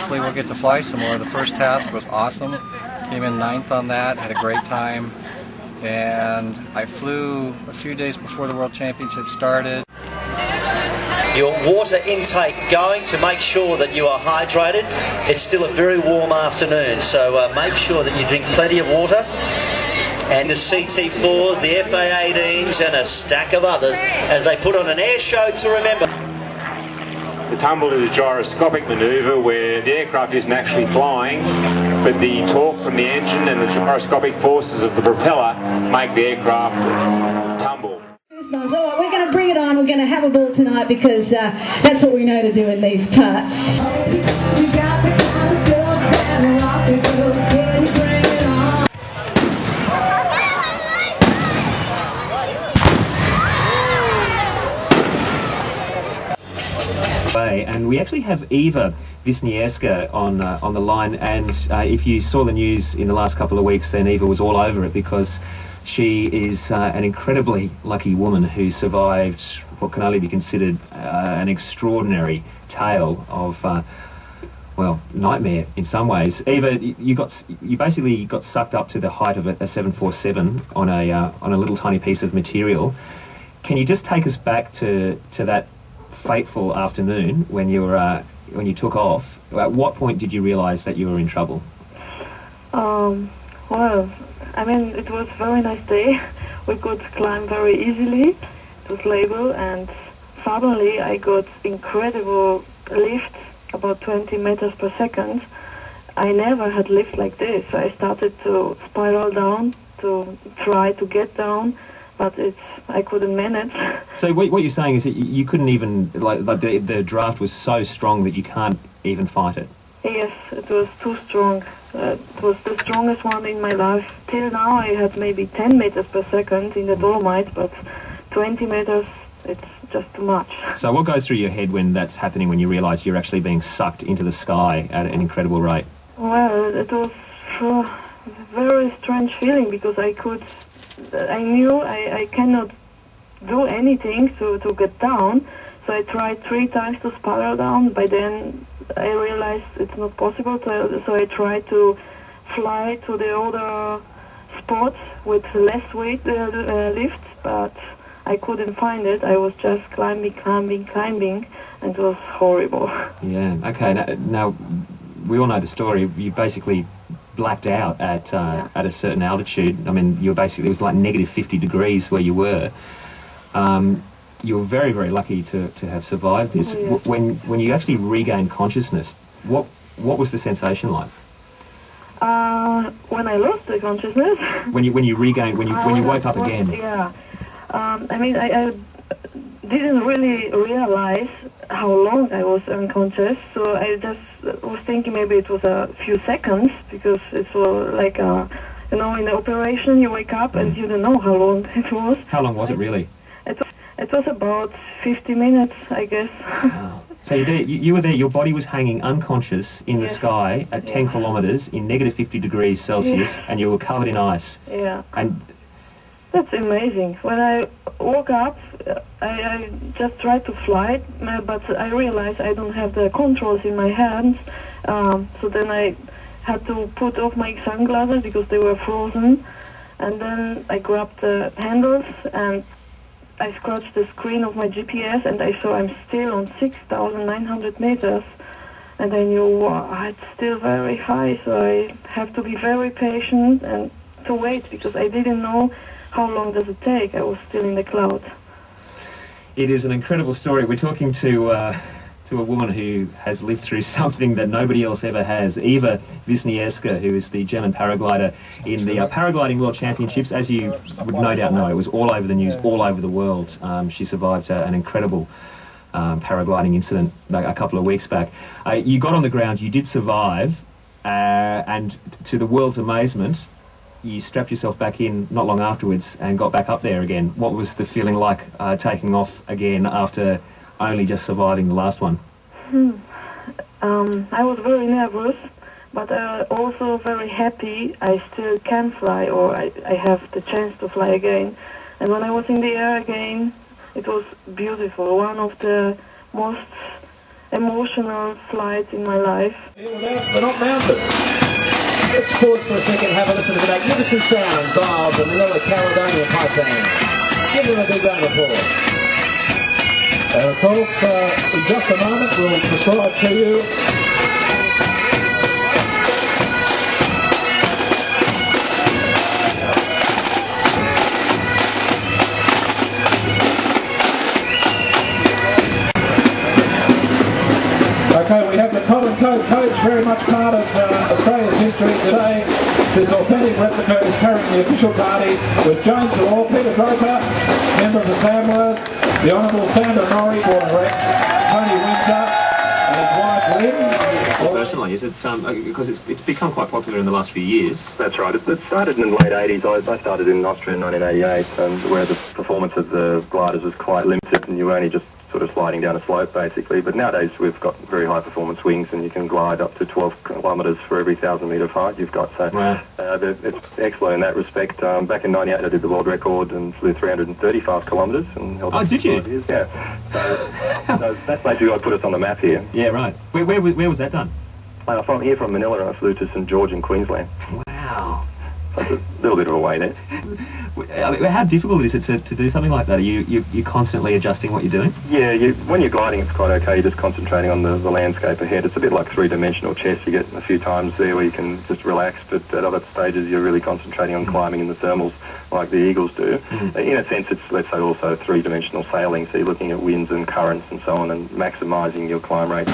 hopefully we'll get to fly some more. The first task was awesome. Came in 9th on that, had a great time. And I flew a few days before the World Championship started. Your water intake going to make sure that you are hydrated. It's still a very warm afternoon, so make sure that you drink plenty of water. And the CT4s, the FA-18s and a stack of others as they put on an air show to remember. The tumble is a gyroscopic manoeuvre where the aircraft isn't actually flying, but the torque from the engine and the gyroscopic forces of the propeller make the aircraft tumble. All right, we're going to bring it on. We're going to have a ball tonight because that's what we know to do in these parts. We got the kind of stuff and rock it, we'll steady bring it on. And we actually have Eva Wisniewska on the line, and if you saw the news in the last couple of weeks, then Eva was all over it because she is an incredibly lucky woman who survived what can only be considered an extraordinary tale of, well, nightmare in some ways. Eva, you basically got sucked up to the height of a 747 on a little tiny piece of material. Can you just take us back to that fateful afternoon when you took off? At what point did you realise that you were in trouble? Well, I mean, it was a very nice day. We could climb very easily. It was level, and suddenly I got incredible lift, about 20 meters per second. I never had lift like this. I started to spiral down to try to get down, but I couldn't manage. So what you're saying is that you couldn't even, like the draft was so strong that you can't even fight it? Yes, it was too strong. It was the strongest one in my life. Till now I had maybe 10 meters per second in the Dolomite, but 20 meters, it's just too much. So what goes through your head when that's happening, when you realise you're actually being sucked into the sky at an incredible rate? Well, it was a very strange feeling because I knew I cannot do anything to get down, so I tried 3 times to spiral down. By then I realized it's not possible, so I tried to fly to the other spots with less weight lift, but I couldn't find it. I was just climbing, and it was horrible. Yeah, okay, now we all know the story. You basically blacked out at a certain altitude. I mean, it was like negative 50 degrees where you were. You were very, very lucky to have survived this. Oh, yeah. When you actually regained consciousness, what was the sensation like? When I lost the consciousness. When you woke up again. Yeah. I mean, I didn't really realize how long I was unconscious, so I just was thinking maybe it was a few seconds, because it's like in the operation you wake up and you don't know how long it was. How long was it really? It was about 50 minutes, I guess. Wow. So you were there, your body was hanging unconscious in the sky at 10 kilometres in negative 50 degrees Celsius, and you were covered in ice. Yeah. And that's amazing. When I woke up, I just tried to fly, but I realized I don't have the controls in my hands. So then I had to put off my sunglasses because they were frozen. And then I grabbed the handles and I scratched the screen of my GPS, and I saw I'm still on 6,900 meters. And I knew, wow, it's still very high, so I have to be very patient and to wait, because I didn't know how long does it take. I was still in the cloud. It is an incredible story. We're talking to a woman who has lived through something that nobody else ever has. Eva Wisniewska, who is the German paraglider in the Paragliding World Championships. As you would no doubt know, it was all over the news, all over the world. She survived an incredible paragliding incident a couple of weeks back. You got on the ground, you did survive, and to the world's amazement, you strapped yourself back in not long afterwards and got back up there again. What was the feeling like taking off again after only just surviving the last one? I was very nervous, but also very happy I still can fly, or I have the chance to fly again. And when I was in the air again, it was beautiful. One of the most emotional flights in my life. We're not mounted. Let's pause for a second and have a listen to the magnificent sounds of the Manilla Caledonian Pipe Band. Give them a big round of applause. And of course, in just a moment, we'll describe to you Okay, we have the Cotton Coat coach, very much part of Australia's history today. This authentic replica is carrying the official party with James Law, Peter Droper, member of the Tamworth, the Honourable Sandra Norrie, born and rec, Tony Windsor, and his wife Lynn. Personally, is it because it's become quite popular in the last few years? That's right. It started in the late 80s. I started in Austria in 1988, where the performance of the gliders was quite limited, and you were only just sort of sliding down a slope basically. But nowadays we've got very high performance wings, and you can glide up to 12 kilometres for every 1,000 metre of height you've got. So wow. It's excellent in that respect. Back in '98 I did the world record and flew 335 kilometres and held did you? 5 years. Yeah. So that's basically what put us on the map here. Yeah, right. Where was that done? From here, from Manilla, I flew to St George in Queensland. Wow. So it's a little bit of a way there. I mean, how difficult is it to do something like that? Are you constantly adjusting what you're doing? Yeah, when you're gliding, it's quite okay. You're just concentrating on the landscape ahead. It's a bit like three-dimensional chess. You get a few times there where you can just relax, but at other stages you're really concentrating on climbing in the thermals like the eagles do. In a sense, it's, let's say, also three-dimensional sailing, so you're looking at winds and currents and so on and maximising your climb rate.